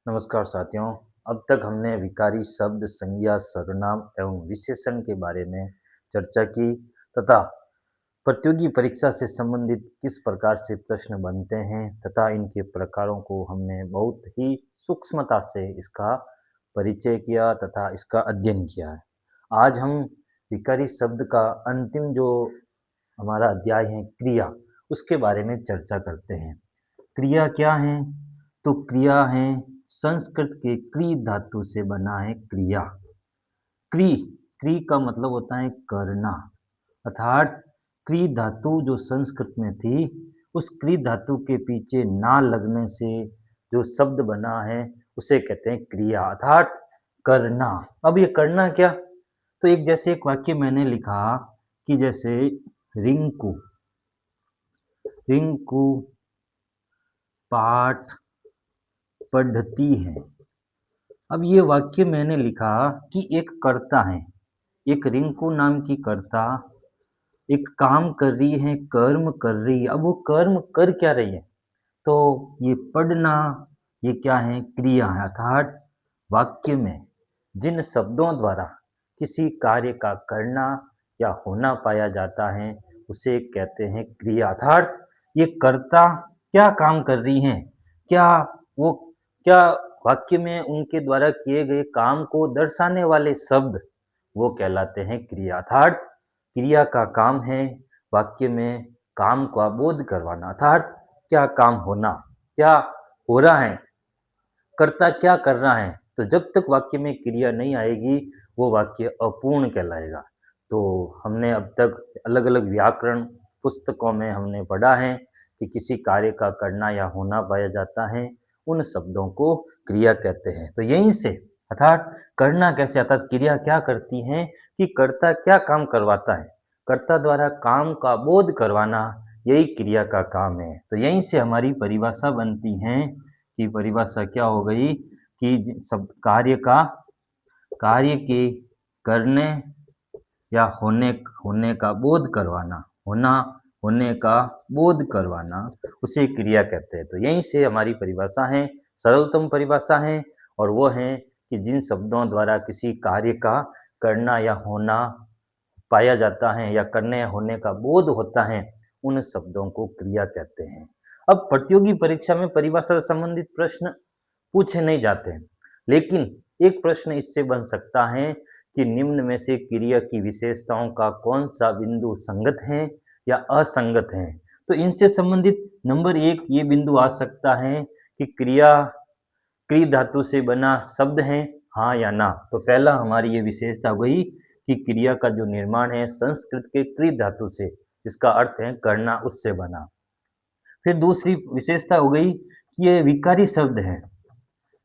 नमस्कार साथियों। अब तक हमने विकारी शब्द, संज्ञा, सर्वनाम एवं विशेषण के बारे में चर्चा की तथा प्रतियोगी परीक्षा से संबंधित किस प्रकार से प्रश्न बनते हैं तथा इनके प्रकारों को हमने बहुत ही सूक्ष्मता से इसका परिचय किया तथा इसका अध्ययन किया है। आज हम विकारी शब्द का अंतिम जो हमारा अध्याय है क्रिया, उसके बारे में चर्चा करते हैं। क्रिया क्या है? तो क्रिया है संस्कृत के क्री धातु से बना है क्रिया। क्री क्री का मतलब होता है करना, अर्थात क्री धातु जो संस्कृत में थी, उस क्री धातु के पीछे ना लगने से जो शब्द बना है उसे कहते हैं क्रिया, अर्थात करना। अब ये करना क्या? तो एक जैसे एक वाक्य मैंने लिखा कि जैसे रिंकू रिंकू पाठ पढ़ती है। अब ये वाक्य मैंने लिखा कि एक कर्ता है, एक रिंकू नाम की कर्ता एक काम कर रही है, कर्म कर रही है। अब वो कर्म कर क्या रही है? तो ये पढ़ना, ये क्या है? क्रिया है, अर्थात वाक्य में जिन शब्दों द्वारा किसी कार्य का करना या होना पाया जाता है उसे कहते हैं क्रिया। अर्थात ये कर्ता क्या काम कर रही हैं, क्या वो क्या वाक्य में उनके द्वारा किए गए काम को दर्शाने वाले शब्द वो कहलाते हैं क्रिया। अर्थात क्रिया का काम है वाक्य में काम का बोध करवाना, अर्थात क्या काम होना, क्या हो रहा है, कर्ता क्या कर रहा है। तो जब तक वाक्य में क्रिया नहीं आएगी वो वाक्य अपूर्ण कहलाएगा। तो हमने अब तक अलग अलग व्याकरण पुस्तकों में हमने पढ़ा है कि किसी कार्य का करना या होना पाया जाता है, उन शब्दों को क्रिया कहते हैं। तो यहीं से अर्थात करना कैसे, अर्थात क्रिया क्या करती है कि कर्ता क्या काम करवाता है, कर्ता द्वारा काम का बोध करवाना, यही क्रिया का काम है। तो यहीं से हमारी परिभाषा बनती है की परिभाषा क्या हो गई कि सब कार्य के करने या होने का बोध करवाना, होने का बोध करवाना, उसे क्रिया कहते हैं। तो यहीं से हमारी परिभाषा है, सरलतम परिभाषा है, और वो है कि जिन शब्दों द्वारा किसी कार्य का करना या होना पाया जाता है या करने या होने का बोध होता है, उन शब्दों को क्रिया कहते हैं। अब प्रतियोगी परीक्षा में परिभाषा से संबंधित प्रश्न पूछे नहीं जाते हैं, लेकिन एक प्रश्न इससे बन सकता है कि निम्न में से क्रिया की विशेषताओं का कौन सा बिंदु संगत है या असंगत है। तो इनसे संबंधित नंबर एक ये बिंदु आ सकता है कि क्रिया क्री धातु से बना शब्द है, हाँ या ना। तो पहला हमारी ये विशेषता हुई कि क्रिया का जो निर्माण है संस्कृत के क्री धातु से, जिसका अर्थ है करना, उससे बना। फिर दूसरी विशेषता हो गई कि ये विकारी शब्द है,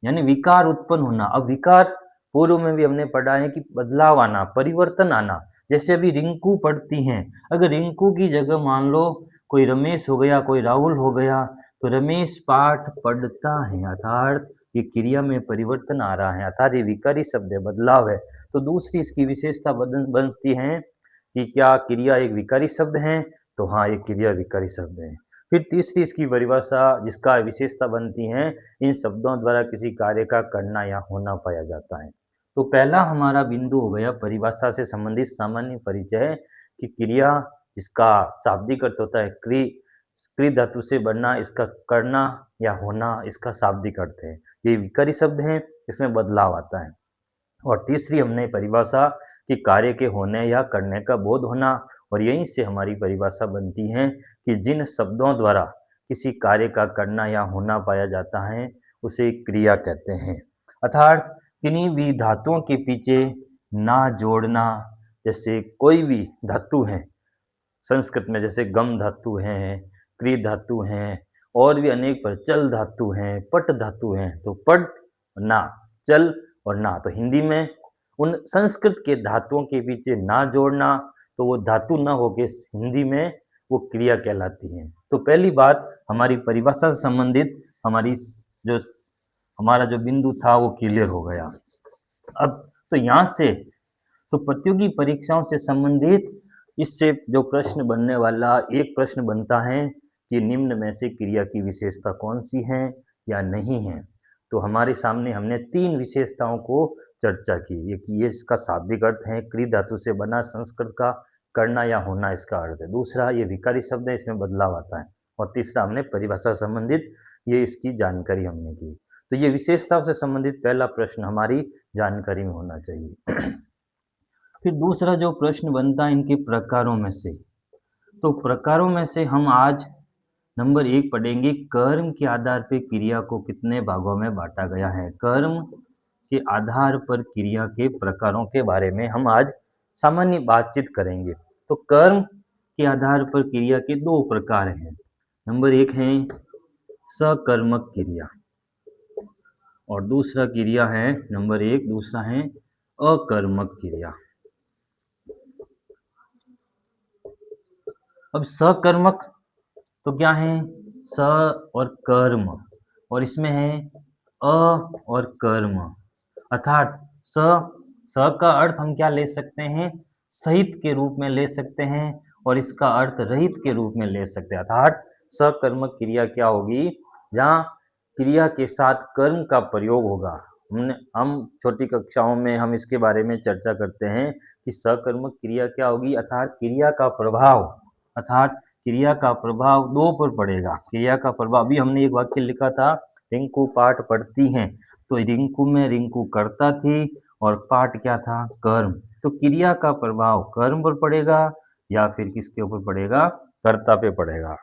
यानी विकार उत्पन्न होना। अब विकार पूर्व में भी हमने पढ़ा है कि बदलाव आना, परिवर्तन आना। जैसे अभी रिंकू पढ़ती हैं, अगर रिंकू की जगह मान लो कोई रमेश हो गया, कोई राहुल हो गया, तो रमेश पाठ पढ़ता है, अर्थात ये क्रिया में परिवर्तन आ रहा है, अर्थात ये विकारी शब्द है, बदलाव है। तो दूसरी इसकी विशेषता बनती है कि क्या क्रिया एक विकारी शब्द है? तो हाँ, ये क्रिया विकारी शब्द है। फिर तीसरी इसकी परिभाषा जिसका विशेषता बनती है, इन शब्दों द्वारा किसी कार्य का करना या होना पाया जाता है। तो पहला हमारा बिंदु हो गया परिभाषा से संबंधित सामान्य परिचय कि क्रिया जिसका शाब्दिक अर्थ होता है क्रि, क्रि धातु से बनना, इसका करना या होना, इसका शाब्दिक अर्थ है। ये विकारी शब्द है, इसमें बदलाव आता है। और तीसरी हमने परिभाषा कि कार्य के होने या करने का बोध होना, और यहीं से हमारी परिभाषा बनती है कि जिन शब्दों द्वारा किसी कार्य का करना या होना पाया जाता है उसे क्रिया कहते हैं। अर्थात किन्हीं भी धातुओं के पीछे ना जोड़ना। जैसे कोई भी धातु है संस्कृत में, जैसे गम धातु है, क्री धातु है, और भी अनेक पर चल धातु हैं, पट धातु हैं। तो पट, ना, चल और ना, तो हिंदी में उन संस्कृत के धातुओं के पीछे ना जोड़ना, तो वो धातु ना होके हिंदी में वो क्रिया कहलाती है। तो पहली बात हमारी परिभाषा से संबंधित जो हमारा जो बिंदु था वो क्लियर हो गया। अब तो यहाँ से तो प्रतियोगी परीक्षाओं से संबंधित इससे जो प्रश्न बनने वाला एक प्रश्न बनता है कि निम्न में से क्रिया की विशेषता कौन सी है या नहीं है। तो हमारे सामने हमने 3 विशेषताओं को चर्चा की। ये इसका शाब्दिक अर्थ है, क्री धातु से बना संस्कृत का करना या होना इसका अर्थ है। दूसरा ये विकारी शब्द है, इसमें बदलाव आता है। और तीसरा हमने परिभाषा संबंधित ये इसकी जानकारी हमने की। तो ये विशेषताओं से संबंधित पहला प्रश्न हमारी जानकारी में होना चाहिए। फिर दूसरा जो प्रश्न बनता है इनके प्रकारों में से, तो प्रकारों में से हम आज नंबर 1 पढ़ेंगे, कर्म के आधार पर क्रिया को कितने भागों में बांटा गया है। कर्म के आधार पर क्रिया के प्रकारों के बारे में हम आज सामान्य बातचीत करेंगे। तो कर्म के आधार पर क्रिया के 2 प्रकार हैं। नंबर 1 है सकर्मक क्रिया और दूसरा क्रिया है नंबर 1, दूसरा है अकर्मक क्रिया। अब सकर्मक तो क्या है, स और कर्म, और इसमें है अ और कर्म, अर्थात स का अर्थ हम क्या ले सकते हैं, सहित के रूप में ले सकते हैं, और इसका अर्थ रहित के रूप में ले सकते हैं। अर्थात सकर्मक क्रिया क्या होगी, जहाँ क्रिया के साथ कर्म का प्रयोग होगा। हम छोटी कक्षाओं में हम इसके बारे में चर्चा करते हैं कि सकर्मक क्रिया क्या होगी, अर्थात क्रिया का प्रभाव 2 पर पड़ेगा। क्रिया का प्रभाव, अभी हमने एक वाक्य लिखा था, रिंकू पाठ पढ़ती हैं, तो रिंकू में रिंकू कर्ता थी और पाठ क्या था, कर्म। तो क्रिया का प्रभाव कर्म पर पड़ेगा या फिर किसके ऊपर पड़ेगा, कर्ता पे पड़ेगा।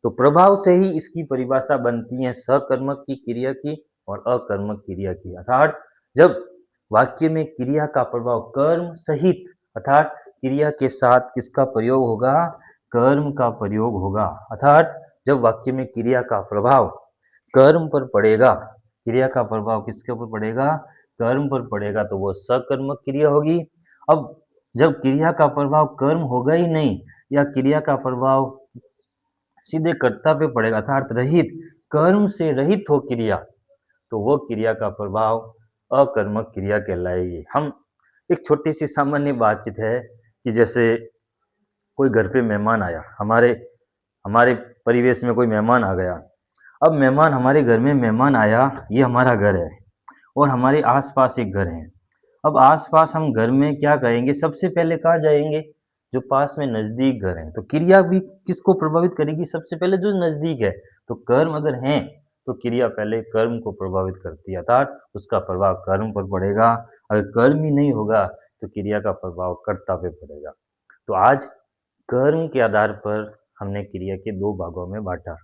तो प्रभाव से ही इसकी परिभाषा बनती है सकर्मक की क्रिया की और अकर्मक क्रिया की। अर्थात जब वाक्य में क्रिया का प्रभाव कर्म सहित, अर्थात क्रिया के साथ किसका प्रयोग होगा, कर्म का प्रयोग होगा। अर्थात जब वाक्य में क्रिया का प्रभाव कर्म पर पड़ेगा, क्रिया का प्रभाव किसके ऊपर पड़ेगा, कर्म पर पड़ेगा, तो वो सकर्मक क्रिया होगी। अब जब क्रिया का प्रभाव कर्म होगा ही नहीं, या क्रिया का प्रभाव सीधे कर्ता पे पड़ेगा, अर्थात रहित, कर्म से रहित हो क्रिया, तो वो क्रिया का प्रभाव अकर्मक क्रिया कहलाएगी। हम एक छोटी सी सामान्य बातचीत है कि जैसे कोई घर पे मेहमान आया, हमारे हमारे परिवेश में कोई मेहमान आ गया। अब हमारे घर में मेहमान आया, ये हमारा घर है और हमारे आसपास एक घर है। अब आसपास हम घर में क्या करेंगे, सबसे पहले कहाँ जाएंगे, जो पास में नजदीक घर है। तो क्रिया भी किसको प्रभावित करेगी, सबसे पहले जो नजदीक है। तो कर्म अगर है तो क्रिया पहले कर्म को प्रभावित करती है, अर्थात उसका प्रभाव कर्म पर पड़ेगा। अगर कर्म ही नहीं होगा तो क्रिया का प्रभाव कर्ता पे पड़ेगा। तो आज कर्म के आधार पर हमने क्रिया के 2 भागों में बांटा,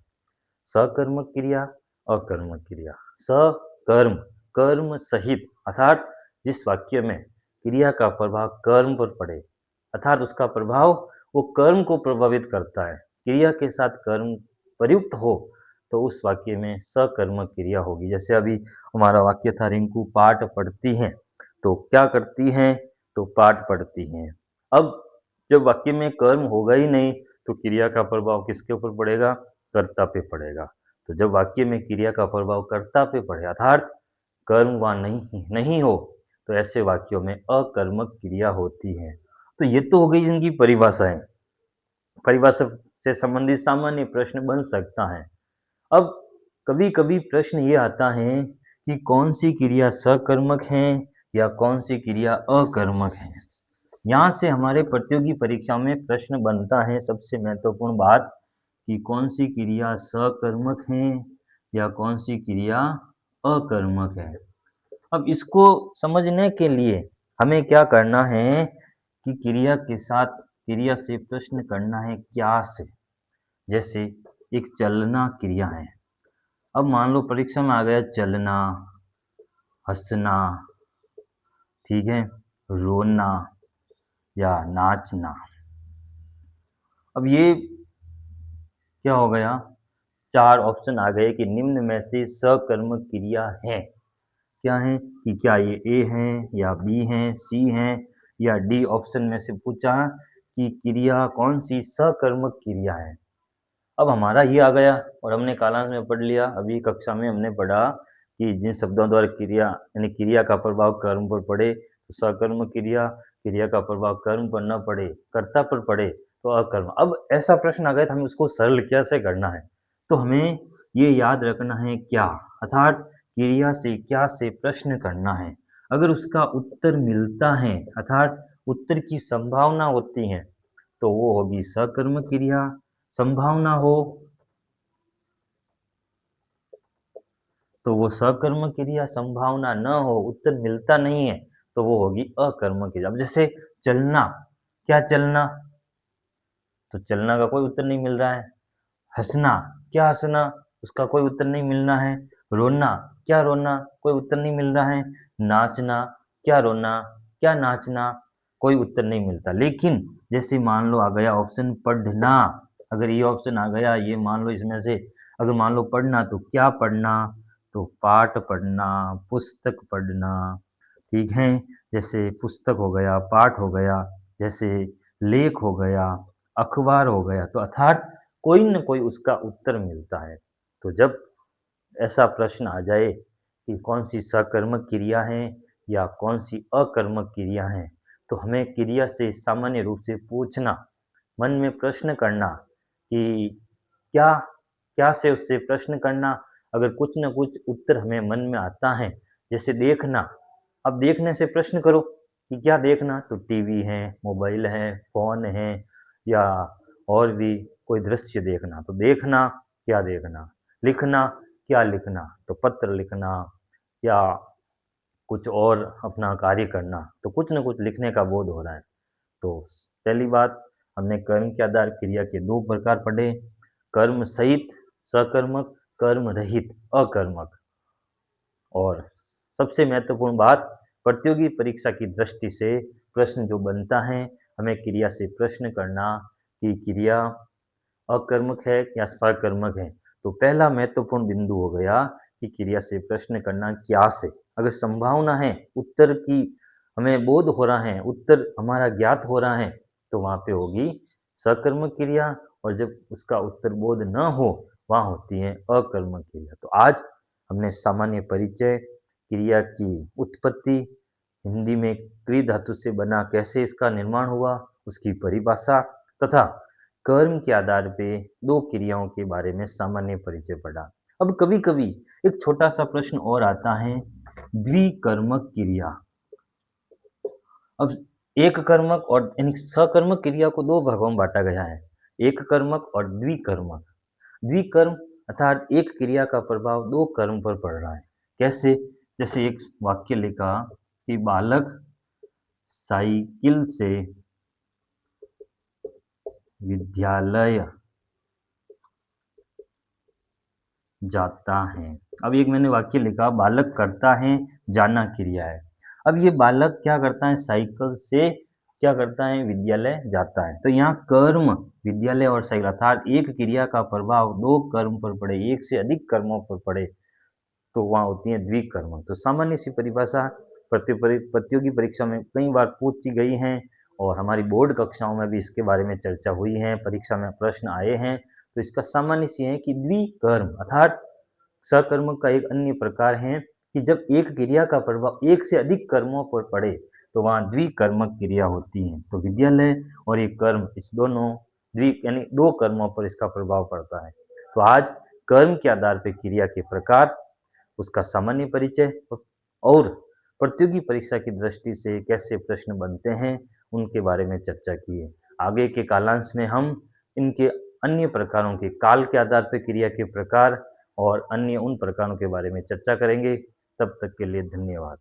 सकर्मक क्रिया, अकर्मक क्रिया। सकर्म, कर्म सहित, अर्थात जिस वाक्य में क्रिया का प्रभाव कर्म पर पड़े, अर्थात उसका प्रभाव वो कर्म को प्रभावित करता है, क्रिया के साथ कर्म प्रयुक्त हो, तो उस वाक्य में सकर्मक क्रिया होगी। जैसे अभी हमारा वाक्य था, रिंकू पाठ पढ़ती हैं, तो क्या करती हैं, तो पाठ पढ़ती हैं। अब जब वाक्य में कर्म होगा ही नहीं तो क्रिया का प्रभाव किसके ऊपर पड़ेगा, कर्ता पे पड़ेगा। तो जब वाक्य में क्रिया का प्रभाव कर्ता पे पड़े, अर्थात कर्म वहाँ नहीं हो, तो ऐसे वाक्यों में अकर्मक क्रिया होती है। तो ये तो हो गई इनकी परिभाषाएं। परिभाषा से संबंधित सामान्य प्रश्न बन सकता है। अब कभी कभी प्रश्न ये आता है कि कौन सी क्रिया सकर्मक है या कौन सी क्रिया अकर्मक है। यहाँ से हमारे प्रतियोगी परीक्षा में प्रश्न बनता है, सबसे महत्वपूर्ण बात, कि कौन सी क्रिया सकर्मक है या कौन सी क्रिया अकर्मक है। अब इसको समझने के लिए हमें क्या करना है कि क्रिया के साथ क्रिया से प्रश्न करना है क्या से। जैसे एक चलना क्रिया है, अब मान लो परीक्षा में आ गया चलना, हंसना, ठीक है, रोना या नाचना। अब ये क्या हो गया, 4 ऑप्शन आ गए कि निम्न में से सकर्मक क्रिया है। क्या है कि क्या ये ए है या बी है, सी है या डी ऑप्शन में से पूछा कि क्रिया कौन सी सकर्मक क्रिया है। अब हमारा ये आ गया और हमने कालांश में पढ़ लिया। अभी कक्षा में हमने पढ़ा कि जिन शब्दों द्वारा क्रिया यानी क्रिया का प्रभाव कर्म पर पड़े तो सकर्मक क्रिया, क्रिया का प्रभाव कर्म पर न पड़े, कर्ता पर पड़े तो अकर्म। अब ऐसा प्रश्न आ गया तो हमें उसको सरल कैसे करना है, तो हमें ये याद रखना है क्या, अर्थात क्रिया से क्या से प्रश्न करना है। अगर उसका उत्तर मिलता है अर्थात उत्तर की संभावना होती है तो वो होगी सकर्मक क्रिया। संभावना हो तो वो सकर्मक क्रिया, संभावना न हो, उत्तर मिलता नहीं है तो वो होगी अकर्मक क्रिया। अब जैसे चलना, क्या चलना? तो चलना का कोई उत्तर नहीं मिल रहा है। हँसना, क्या हँसना? उसका कोई उत्तर नहीं मिलना है। रोना, क्या रोना? कोई उत्तर नहीं मिल रहा है। नाचना, क्या रोना? क्या नाचना? कोई उत्तर नहीं मिलता। लेकिन जैसे मान लो आ गया ऑप्शन पढ़ना, अगर ये ऑप्शन आ गया, ये मान लो इसमें से अगर मान लो पढ़ना, तो क्या पढ़ना? तो पाठ पढ़ना, पुस्तक पढ़ना, ठीक है? जैसे पुस्तक हो गया, पाठ हो गया, जैसे लेख हो गया, अखबार हो गया, तो अर्थात कोई न कोई उसका उत्तर मिलता है। तो जब ऐसा प्रश्न आ जाए कि कौन सी सकर्मक क्रिया है या कौन सी अकर्मक क्रिया है, तो हमें क्रिया से सामान्य रूप से पूछना, मन में प्रश्न करना कि क्या क्या से उससे प्रश्न करना। अगर कुछ न कुछ उत्तर हमें मन में आता है, जैसे देखना, अब देखने से प्रश्न करो कि क्या देखना? तो टीवी है, मोबाइल है, फ़ोन है या और भी कोई दृश्य देखना। तो देखना, क्या देखना? लिखना, क्या लिखना? तो पत्र लिखना या कुछ और अपना कार्य करना। तो कुछ न कुछ लिखने का बोध हो रहा है। तो पहली बात, हमने कर्म के आधार क्रिया के 2 प्रकार पढ़े, कर्म सहित सकर्मक, कर्म रहित अकर्मक। और सबसे महत्वपूर्ण बात, प्रतियोगी परीक्षा की दृष्टि से प्रश्न जो बनता है, हमें क्रिया से प्रश्न करना कि क्रिया अकर्मक है या सकर्मक है। तो पहला महत्वपूर्ण बिंदु हो गया कि क्रिया से प्रश्न करना क्या से। अगर संभावना है, उत्तर की हमें बोध हो रहा है, उत्तर हमारा ज्ञात हो रहा है, तो वहाँ पे होगी सकर्मक क्रिया। और जब उसका उत्तर बोध न हो, वहाँ होती है अकर्मक क्रिया। तो आज हमने सामान्य परिचय, क्रिया की उत्पत्ति, हिंदी में क्रि धातु से बना कैसे इसका निर्माण हुआ, उसकी परिभाषा तथा कर्म के आधार पे 2 क्रियाओं के बारे में सामान्य परिचय पढ़ा। अब कभी-कभी एक छोटा-सा प्रश्न और आता है, द्विकर्मक क्रिया। अब एक कर्मक और यानी सकर्मक क्रिया को 2 भागों में बाँटा गया है, एक कर्मक और द्विकर्मक। द्विकर्म अर्थात एक क्रिया का प्रभाव 2 कर्म पर पड़ रहा है। कैसे? जैसे एक वाक्य लिखा कि बालक साइकिल से विद्यालय जाता है। अब एक मैंने वाक्य लिखा, बालक करता है, जाना क्रिया है। अब ये बालक क्या करता है? साइकिल से क्या करता है? विद्यालय जाता है। तो यहाँ कर्म विद्यालय और साइकिल अर्थात एक क्रिया का प्रभाव 2 कर्म पर पड़े, एक से अधिक कर्मों पर पड़े, तो वहाँ होती है द्विकर्म। तो सामान्य सी परिभाषा प्रतियोगी परीक्षा में कई बार पूछी गई हैं और हमारी बोर्ड कक्षाओं में भी इसके बारे में चर्चा हुई है, परीक्षा में प्रश्न आए हैं। तो इसका सामान्य सी है कि द्विकर्म अर्थात सकर्मक का एक अन्य प्रकार है कि जब एक क्रिया का प्रभाव एक से अधिक कर्मों पर पड़े, तो वहाँ द्विकर्मक क्रिया होती है। तो विद्यालय और एक कर्म, इस दोनों यानी 2 कर्मों पर इसका प्रभाव पड़ता है। तो आज कर्म के आधार पर क्रिया के प्रकार, उसका सामान्य परिचय और प्रतियोगी परीक्षा की दृष्टि से कैसे प्रश्न बनते हैं, उनके बारे में चर्चा की है। आगे के कालांश में हम इनके अन्य प्रकारों के काल के आधार पर क्रिया के प्रकार और अन्य उन प्रकारों के बारे में चर्चा करेंगे। तब तक के लिए धन्यवाद।